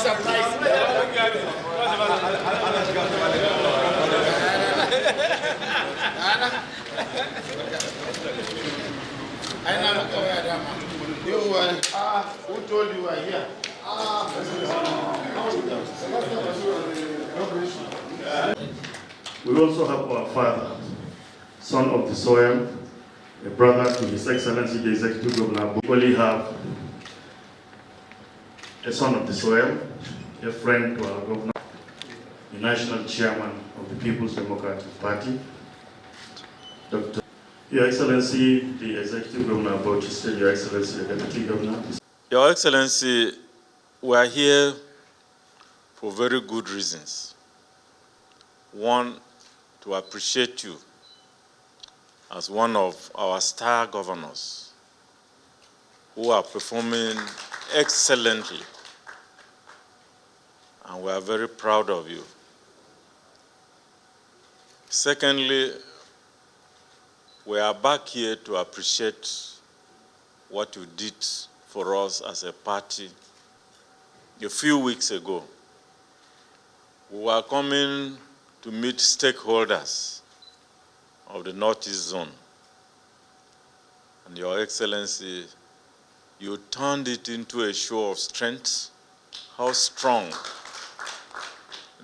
surprised. Who told you were here? We also have our father, son of the soil, a brother to His Excellency the Executive Governor. We only have a son of the soil, a friend to our governor, the national chairman of the People's Democratic Party, Dr. Your Excellency the Executive Governor of Bauchi State, Your Excellency the Deputy Governor. Your Excellency, we are here for very good reasons. One, to appreciate you as one of our star governors who are performing excellently, and we are very proud of you. Secondly, we are back here to appreciate what you did for us as a party. A few weeks ago, we were coming to meet stakeholders of the Northeast Zone. And Your Excellency, you turned it into a show of strength, how strong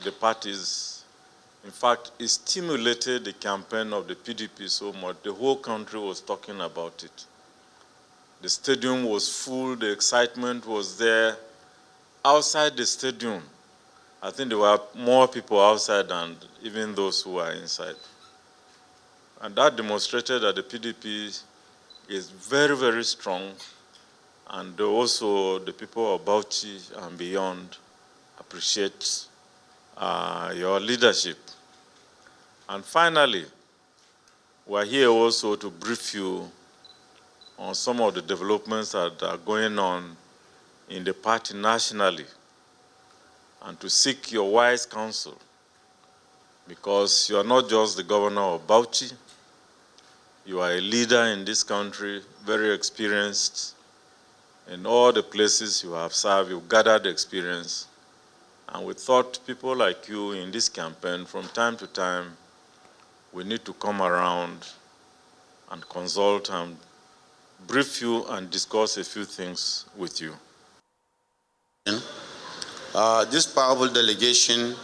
the party is. In fact, it stimulated the campaign of the PDP so much, the whole country was talking about it. The stadium was full, the excitement was there. Outside the stadium, I think there were more people outside than even those who were inside. And that demonstrated that the PDP is very, very strong, and also the people of Bauchi and beyond appreciate your leadership. And finally, we're here also to brief you on some of the developments that are going on in the party nationally, and to seek your wise counsel, because you are not just the governor of Bauchi, you are a leader in this country, very experienced. In all the places you have served, you've gathered experience. And we thought people like you in this campaign, from time to time, we need to come around and consult and brief you and discuss a few things with you. This powerful delegation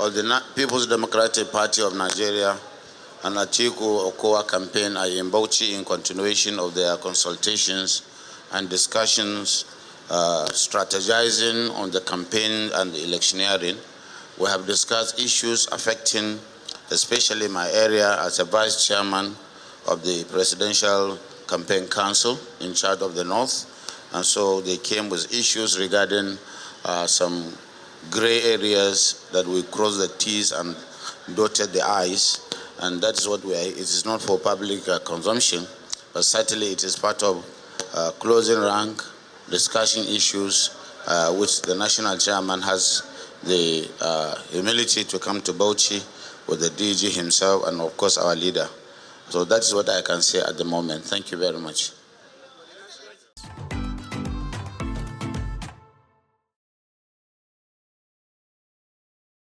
of the People's Democratic Party of Nigeria and Atiku Okowa campaign are in Bauchi in continuation of their consultations and discussions, strategizing on the campaign and the electioneering. We have discussed issues affecting especially my area as a vice chairman of the Presidential Campaign Council in charge of the North. And so they came with issues regarding some gray areas that we crossed the T's and dotted the I's. And that is what we are. It is not for public consumption, but certainly it is part of closing rank, discussing issues which the national chairman has the humility to come to Bauchi with the DG himself and of course our leader. So that is what I can say at the moment. Thank you very much.